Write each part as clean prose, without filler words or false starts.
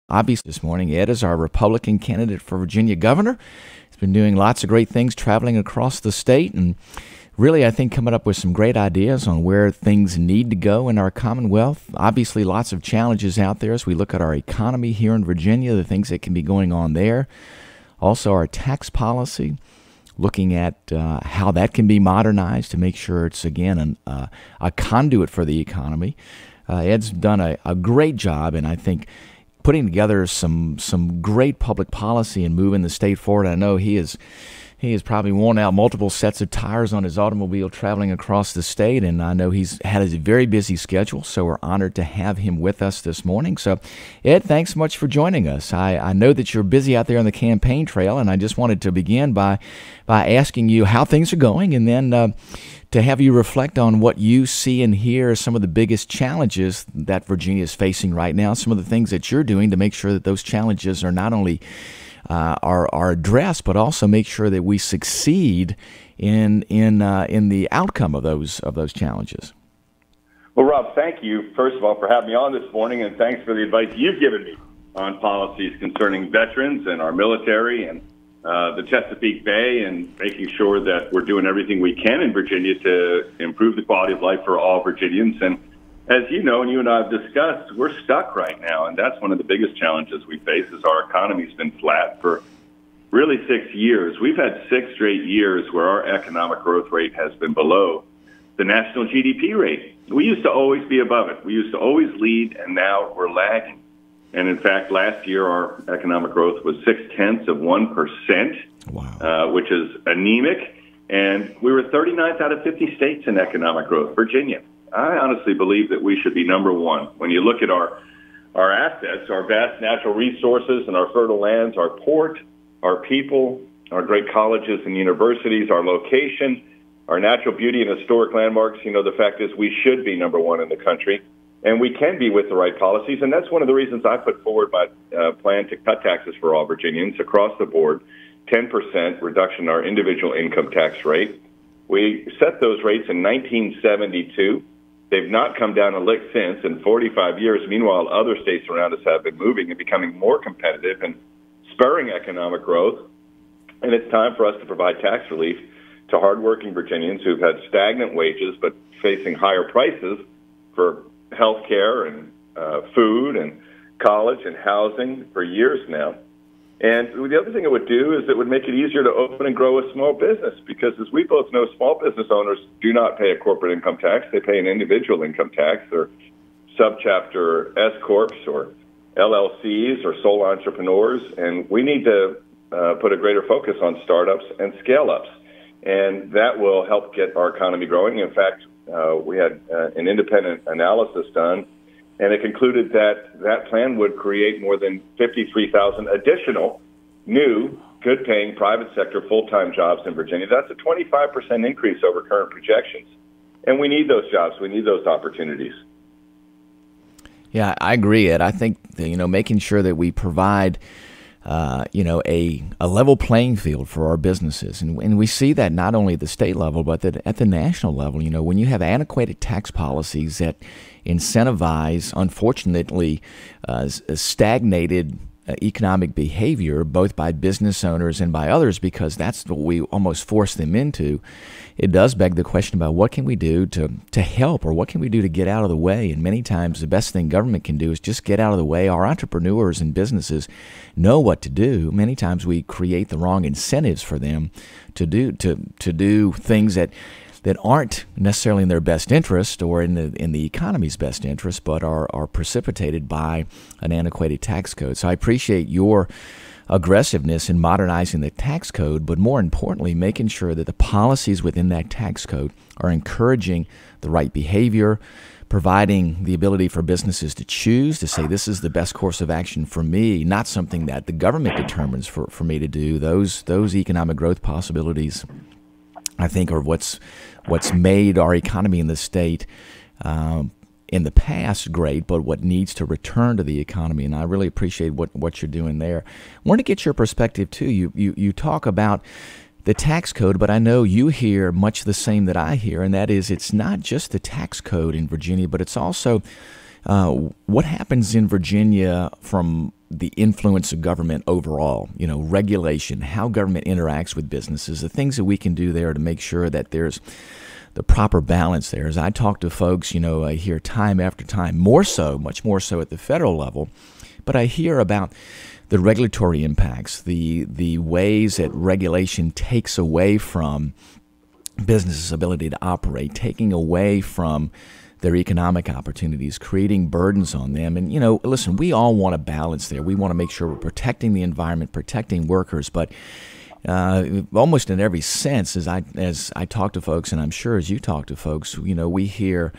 Obviously, this morning, Ed is our Republican candidate for Virginia governor. He's been doing lots of great things, traveling across the state, and really, I think, coming up with some great ideas on where things need to go in our Commonwealth. Obviously, lots of challenges out there as we look at our economy here in Virginia, the things that can be going on there. Also, our tax policy, looking at how that can be modernized to make sure it's, again, a conduit for the economy. Ed's done a great job, and I think putting together some great public policy and moving the state forward. I know he has probably worn out multiple sets of tires on his automobile traveling across the state, and I know he's had a very busy schedule, so we're honored to have him with us this morning. So, Ed, thanks so much for joining us. I know that you're busy out there on the campaign trail, and I just wanted to begin by asking you how things are going, and then to have you reflect on what you see and hear as some of the biggest challenges that Virginia is facing right now, some of the things that you're doing to make sure that those challenges are not only are addressed, but also make sure that we succeed in the outcome of those challenges. Well, Rob, thank you, first of all, for having me on this morning, and thanks for the advice you've given me on policies concerning veterans and our military and the Chesapeake Bay, and making sure that we're doing everything we can in Virginia to improve the quality of life for all Virginians. And as you know, and you and I have discussed, we're stuck right now, and that's one of the biggest challenges we face is our economy's been flat for really 6 years. We've had 6 straight years where our economic growth rate has been below the national GDP rate. We used to always be above it. We used to always lead, and now we're lagging. And in fact, last year our economic growth was 0.6%, wow. Which is anemic, and we were 39th out of 50 states in economic growth. Virginia, I honestly believe that we should be number one. When you look at our assets, our vast natural resources and our fertile lands, our port, our people, our great colleges and universities, our location, our natural beauty and historic landmarks, the fact is we should be number one in the country. And we can be with the right policies, and that's one of the reasons I put forward my plan to cut taxes for all Virginians across the board, 10% reduction in our individual income tax rate. We set those rates in 1972. They've not come down a lick since in 45 years. Meanwhile, other states around us have been moving and becoming more competitive and spurring economic growth. And it's time for us to provide tax relief to hardworking Virginians who've had stagnant wages but facing higher prices for health care and food and college and housing for years now. And the other thing it would do is it would make it easier to open and grow a small business, because as we both know, small business owners do not pay a corporate income tax. They pay an individual income tax. They're subchapter S-corps or LLCs or sole entrepreneurs, and we need to put a greater focus on startups and scale-ups, and that will help get our economy growing. In fact, we had an independent analysis done, and it concluded that that plan would create more than 53,000 additional new, good-paying private sector full-time jobs in Virginia. That's a 25% increase over current projections. And we need those jobs. We need those opportunities. Yeah, I agree, Ed. I think, making sure that we provide a level playing field for our businesses. And we see that not only at the state level, but at the national level. When you have antiquated tax policies that incentivize, unfortunately, stagnated economic behavior, both by business owners and by others, because that's what we almost force them into, it does beg the question about what can we do to help, or what can we do to get out of the way. And many times the best thing government can do is just get out of the way. Our entrepreneurs and businesses know what to do. Many times we create the wrong incentives for them to do things that aren't necessarily in their best interest or in the economy's best interest, but are precipitated by an antiquated tax code. So I appreciate your aggressiveness in modernizing the tax code, but more importantly, making sure that the policies within that tax code are encouraging the right behavior, providing the ability for businesses to choose, to say this is the best course of action for me, not something that the government determines for me to do. Those economic growth possibilities, I think, are what's made our economy in the state in the past great, but what needs to return to the economy. And I really appreciate what you're doing there. I want to get your perspective too. You talk about the tax code, but I know you hear much the same that I hear, and that is it's not just the tax code in Virginia, but it's also What happens in Virginia from the influence of government overall, regulation, how government interacts with businesses, the things that we can do there to make sure that there's the proper balance there? As I talk to folks, I hear time after time, much more so at the federal level, but I hear about the regulatory impacts, the ways that regulation takes away from businesses' ability to operate, taking away from their economic opportunities, creating burdens on them. And, listen, we all want a balance there. We want to make sure we're protecting the environment, protecting workers, but almost in every sense, as I talk to folks, and I'm sure as you talk to folks, we hear,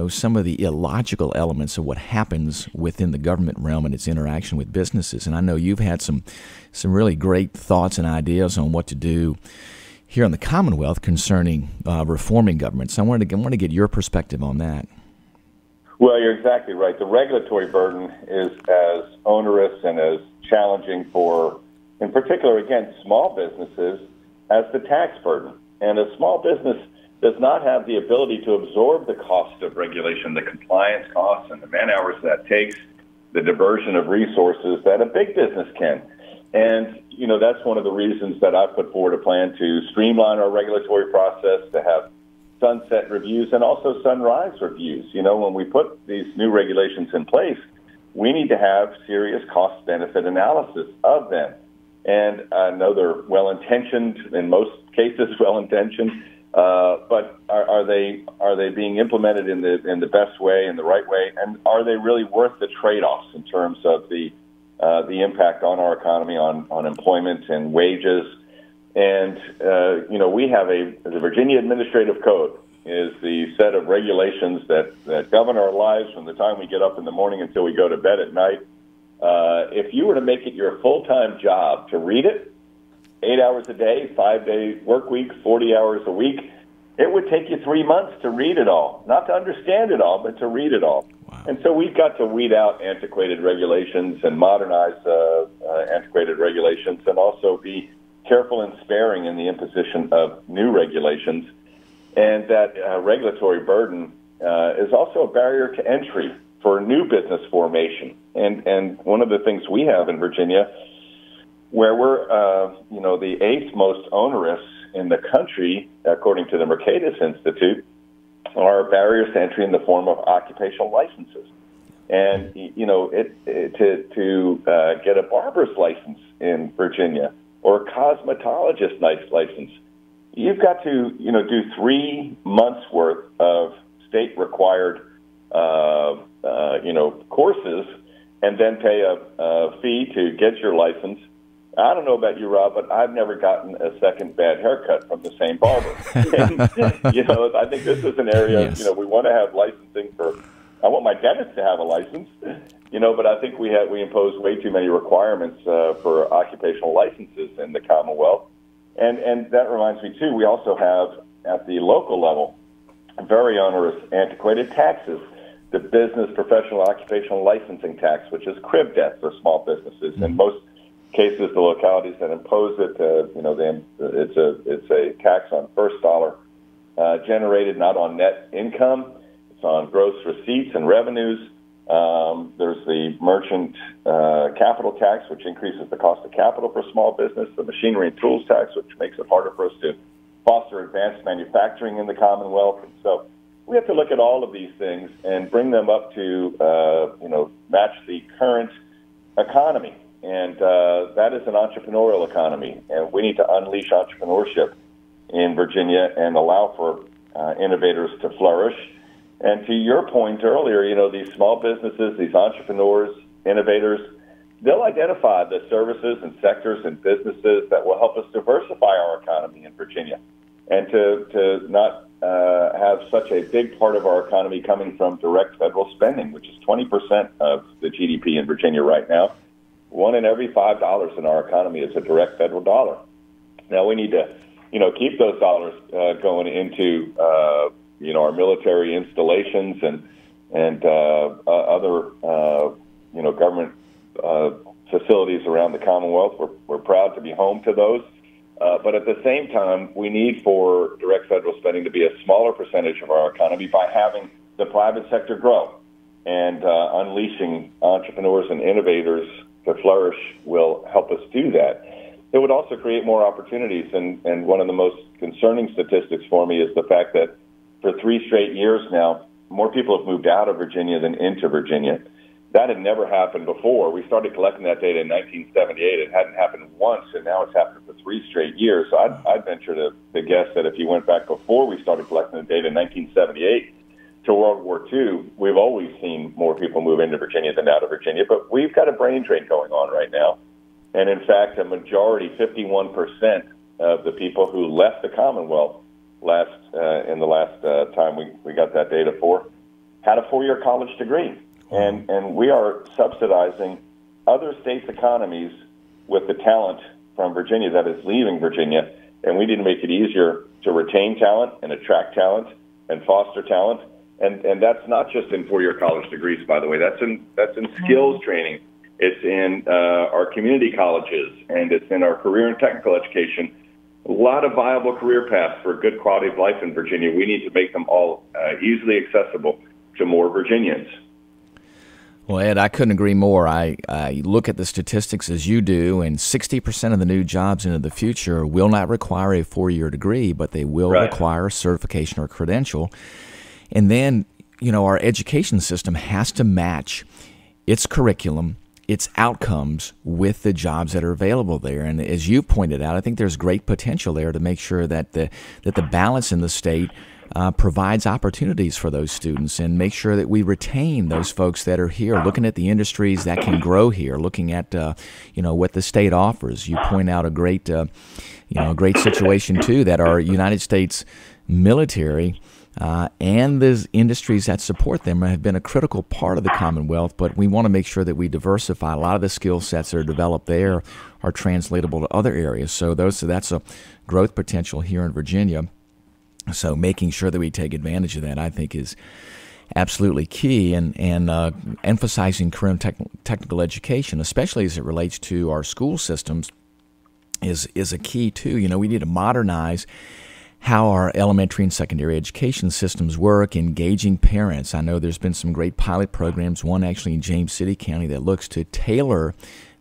some of the illogical elements of what happens within the government realm and its interaction with businesses. And I know you've had some really great thoughts and ideas on what to do here in the Commonwealth concerning reforming government. So I wanted to get your perspective on that. Well, you're exactly right. The regulatory burden is as onerous and as challenging for, in particular, again, small businesses as the tax burden. And a small business does not have the ability to absorb the cost of regulation, the compliance costs and the man hours that takes, the diversion of resources that a big business can. And, that's one of the reasons that I put forward a plan to streamline our regulatory process, to have sunset reviews and also sunrise reviews. When we put these new regulations in place, we need to have serious cost-benefit analysis of them. And I know they're well-intentioned, in most cases well-intentioned, but are they being implemented in the best way, in the right way, and are they really worth the trade-offs in terms of the impact on our economy, on employment and wages? And we have the Virginia Administrative Code is the set of regulations that govern our lives from the time we get up in the morning until we go to bed at night. If you were to make it your full-time job to read it, 8 hours a day, 5-day work week, 40 hours a week, it would take you 3 months to read it all. Not to understand it all, but to read it all. Wow. And so we've got to weed out antiquated regulations and modernize antiquated regulations, and also be careful and sparing in the imposition of new regulations. And that regulatory burden is also a barrier to entry for new business formation. And one of the things we have in Virginia, where we're the 8th most onerous in the country, according to the Mercatus Institute, are barriers to entry in the form of occupational licenses. And to get a barber's license in Virginia or a cosmetologist license, you've got to do 3 months worth of state required courses, and then pay a fee to get your license. I don't know about you, Rob, but I've never gotten a second bad haircut from the same barber. And, I think this is an area, yes. We want to have licensing for. I want my dentist to have a license, but I think we impose way too many requirements for occupational licenses in the Commonwealth. And that reminds me, too, we also have, at the local level, very onerous antiquated taxes. The business professional occupational licensing tax, which is crib debt for small businesses. Mm-hmm. In most cases, the localities that impose it, it's a tax on first dollar generated, not on net income. It's on gross receipts and revenues. There's the merchant capital tax, which increases the cost of capital for small business. The machinery and tools tax, which makes it harder for us to foster advanced manufacturing in the Commonwealth. And so we have to look at all of these things and bring them up to, match the current economy. And that is an entrepreneurial economy. And we need to unleash entrepreneurship in Virginia and allow for innovators to flourish. And to your point earlier, these small businesses, these entrepreneurs, innovators, they'll identify the services and sectors and businesses that will help us diversify our economy in Virginia, and to not have such a big part of our economy coming from direct federal spending, which is 20% of the GDP in Virginia right now. 1 in every $5 in our economy is a direct federal dollar. Now we need to, keep those dollars going into, our military installations and other, government facilities around the Commonwealth. We're proud to be home to those. But at the same time, we need for direct federal spending to be a smaller percentage of our economy by having the private sector grow. and unleashing entrepreneurs and innovators to flourish will help us do that. It would also create more opportunities, and one of the most concerning statistics for me is the fact that for 3 straight years now, more people have moved out of Virginia than into Virginia. That had never happened before. We started collecting that data in 1978. It hadn't happened once, and now it's happened for 3 straight years. So I'd venture to guess that if you went back before we started collecting the data in 1978 to World War II, we've always seen more people move into Virginia than out of Virginia. But we've got a brain drain going on right now. And in fact, a majority, 51% of the people who left the Commonwealth in the last time we got that data for, had a 4-year college degree. And we are subsidizing other states' economies with the talent from Virginia that is leaving Virginia. And we need to make it easier to retain talent and attract talent and foster talent. And that's not just in 4-year college degrees, by the way. That's in skills training. It's in our community colleges, and it's in our career and technical education. A lot of viable career paths for good quality of life in Virginia. We need to make them all easily accessible to more Virginians. Well, Ed, I couldn't agree more. I look at the statistics as you do, and 60% of the new jobs into the future will not require a 4-year degree, but they will require a certification or credential. And then, our education system has to match its curriculum, its outcomes with the jobs that are available there. And as you pointed out, I think there's great potential there to make sure that the balance in the state provides opportunities for those students and make sure that we retain those folks that are here, looking at the industries that can grow here, looking at what the state offers. You point out a great situation too, that our United States military and the industries that support them have been a critical part of the Commonwealth, but we want to make sure that we diversify. A lot of the skill sets that are developed there are translatable to other areas. So that's a growth potential here in Virginia. So making sure that we take advantage of that, I think, is absolutely key, and emphasizing career and technical education, especially as it relates to our school systems, is a key too. We need to modernize how our elementary and secondary education systems work, engaging parents. I know there's been some great pilot programs, one actually in James City County that looks to tailor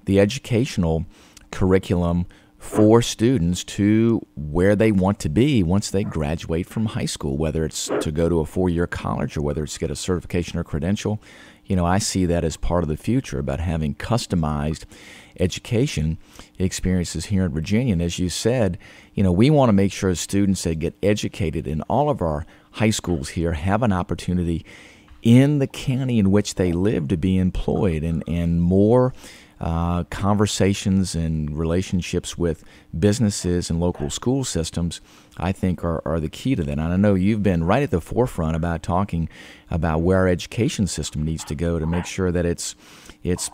the educational curriculum for students to where they want to be once they graduate from high school, whether it's to go to a 4-year college or whether it's to get a certification or credential. I see that as part of the future, about having customized education experiences here in Virginia. And as you said, we want to make sure students that get educated in all of our high schools here have an opportunity in the county in which they live to be employed, and more conversations and relationships with businesses and local school systems, I think, are the key to that. And I know you've been right at the forefront about talking about where our education system needs to go to make sure that it's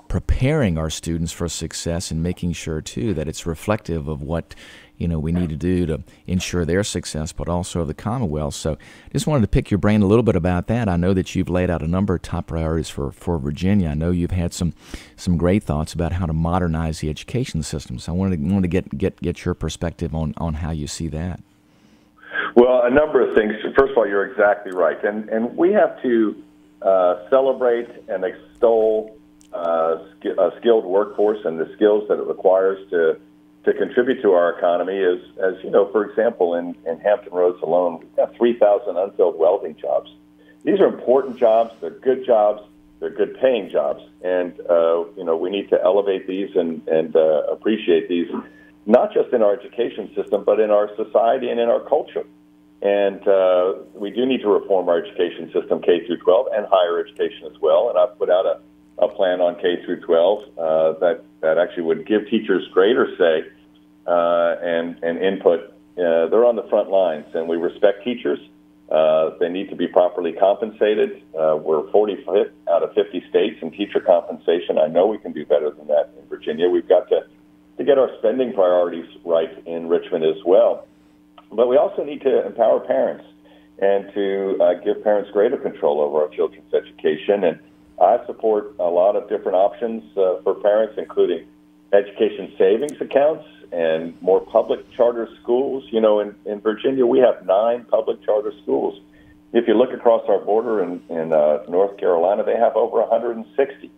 preparing our students for success, and making sure too that it's reflective of what we need to do to ensure their success, but also of the Commonwealth. So just wanted to pick your brain a little bit about that. I know that you've laid out a number of top priorities for Virginia. I know you've had some great thoughts about how to modernize the education system. So I wanted to get your perspective on how you see that. Well, a number of things. First of all, you're exactly right. And we have to celebrate and extol a skilled workforce and the skills that it requires to contribute to our economy. As you know, for example, in Hampton Roads alone, we've got 3,000 unfilled welding jobs. These are important jobs. They're good jobs. They're good paying jobs. And, we need to elevate these and appreciate these, not just in our education system, but in our society and in our culture. And we do need to reform our education system, K through 12, and higher education as well. And I've put out a plan on K through 12 that actually would give teachers greater say and input. They're on the front lines, and we respect teachers. They need to be properly compensated. We're 45th out of 50 states in teacher compensation. I know we can do better than that in Virginia. We've got to get our spending priorities right in Richmond as well. But we also need to empower parents and to give parents greater control over our children's education. And I support a lot of different options for parents, including education savings accounts and more public charter schools. In Virginia, we have 9 public charter schools. If you look across our border in North Carolina, they have over 160.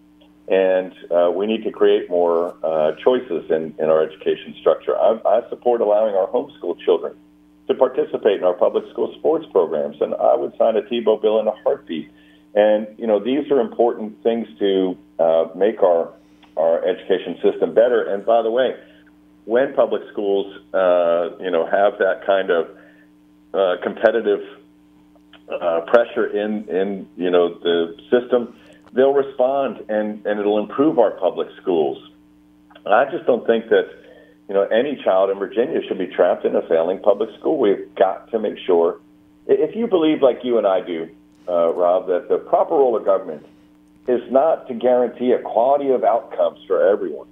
And we need to create more choices in our education structure. I support allowing our homeschool children to participate in our public school sports programs, and I would sign a Tebow bill in a heartbeat. And, these are important things to make our education system better. And by the way, when public schools, have that kind of competitive pressure in the system, they'll respond, and it'll improve our public schools. I just don't think that, any child in Virginia should be trapped in a failing public school. We've got to make sure, if you believe like you and I do, Rob, that the proper role of government is not to guarantee equality of outcomes for everyone,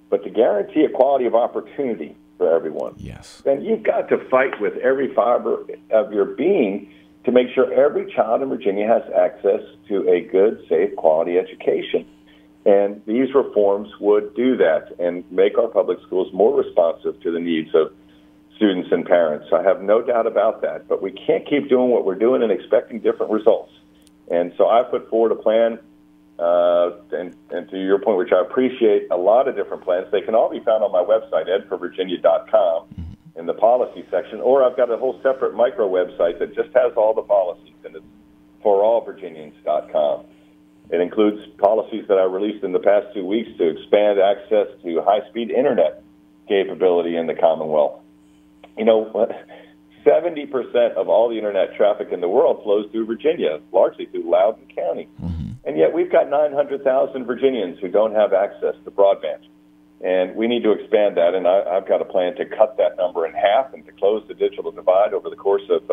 but to guarantee equality of opportunity for everyone. Yes. Then you've got to fight with every fiber of your being to make sure every child in Virginia has access to a good, safe, quality education. And these reforms would do that and make our public schools more responsive to the needs of students and parents. I have no doubt about that. But we can't keep doing what we're doing and expecting different results. And so I put forward a plan, and to your point, which I appreciate, a lot of different plans. They can all be found on my website, edforvirginia.com. in the policy section, or I've got a whole separate micro website that just has all the policies, and it's forallvirginians.com. It includes policies that I released in the past 2 weeks to expand access to high-speed internet capability in the Commonwealth. 70% of all the internet traffic in the world flows through Virginia, largely through Loudoun County. And yet we've got 900,000 Virginians who don't have access to broadband. And we need to expand that, and I've got a plan to cut that number in half and to close the digital divide over the course of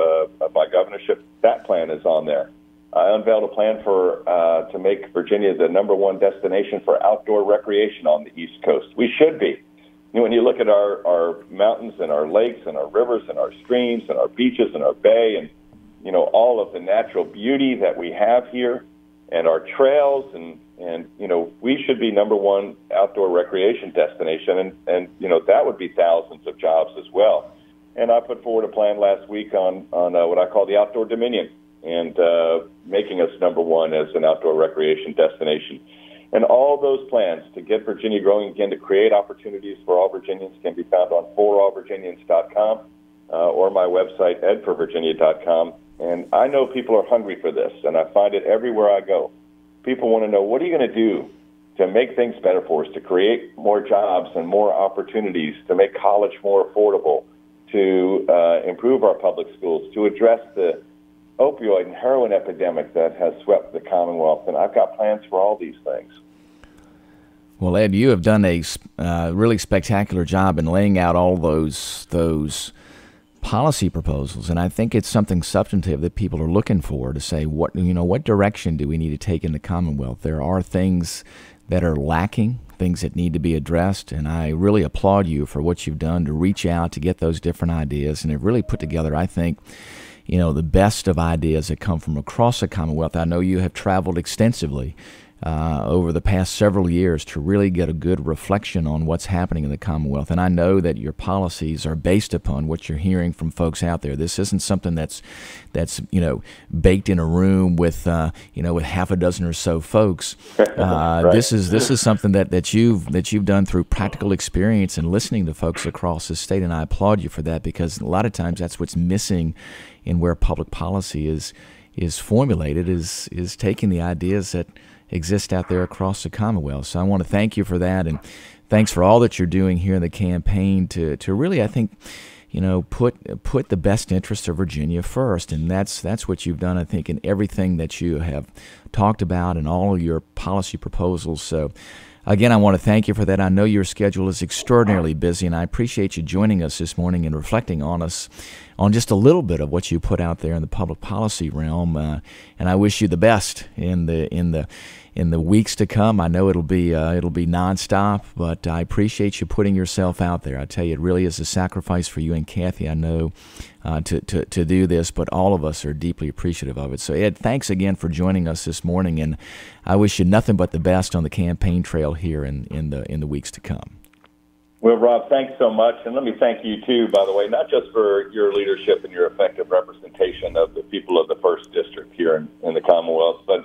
my governorship. That plan is on there. I unveiled a plan to make Virginia the #1 destination for outdoor recreation on the East Coast. We should be. When you look at our mountains and our lakes and our rivers and our streams and our beaches and our bay and, all of the natural beauty that we have here and our trails and we should be #1 outdoor recreation destination, and that would be thousands of jobs as well. And I put forward a plan last week on what I call the Outdoor Dominion, and making us #1 as an outdoor recreation destination. And all those plans to get Virginia growing again, to create opportunities for all Virginians, can be found on forallvirginians.com or my website, edforvirginia.com. And I know people are hungry for this, and I find it everywhere I go. People want to know, what are you going to do to make things better for us, to create more jobs and more opportunities, to make college more affordable, to improve our public schools, to address the opioid and heroin epidemic that has swept the Commonwealth. And I've got plans for all these things. Well, Ed, you have done a really spectacular job in laying out all those policy proposals, and I think it's something substantive that people are looking for, to say what direction do we need to take in the Commonwealth. There are things that are lacking, things that need to be addressed, and I really applaud you for what you've done to reach out to get those different ideas, and have really put together, I think, the best of ideas that come from across the Commonwealth. I know you have traveled extensively over the past several years to really get a good reflection on what's happening in the Commonwealth. And I know that your policies are based upon what you're hearing from folks out there. This isn't something that's baked in a room with with half a dozen or so folks. Right. This is something that you've done through practical experience and listening to folks across the state. And I applaud you for that, because a lot of times that's what's missing in where public policy is formulated, is taking the ideas that exist out there across the Commonwealth. So I want to thank you for that, and thanks for all that you're doing here in the campaign to really, I think, put the best interest of Virginia first. And that's what you've done, I think, in everything that you have talked about and all of your policy proposals. So again, I want to thank you for that. I know your schedule is extraordinarily busy, and I appreciate you joining us this morning and reflecting on just a little bit of what you put out there in the public policy realm. And I wish you the best in the weeks to come. I know it'll be nonstop, but I appreciate you putting yourself out there. I tell you, it really is a sacrifice for you and Kathy, I know, to do this, but all of us are deeply appreciative of it. So Ed, thanks again for joining us this morning, and I wish you nothing but the best on the campaign trail here in the weeks to come. Well, Rob, thanks so much. And let me thank you, too, by the way, not just for your leadership and your effective representation of the people of the 1st District here in the Commonwealth, but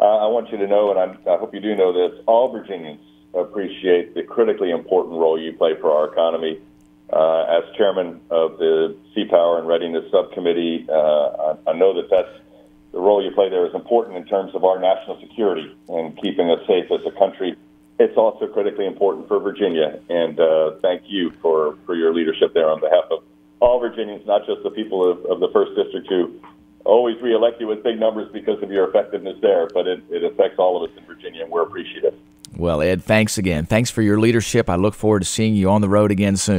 I want you to know, and I hope you do know this, all Virginians appreciate the critically important role you play for our economy. As chairman of the Sea Power and Readiness Subcommittee, I know that the role you play there is important in terms of our national security and keeping us safe as a country. It's also critically important for Virginia, and thank you for your leadership there on behalf of all Virginians, not just the people of the 1st District who always reelect you with big numbers because of your effectiveness there, but it affects all of us in Virginia, and we're appreciative. Well, Ed, thanks again. Thanks for your leadership. I look forward to seeing you on the road again soon.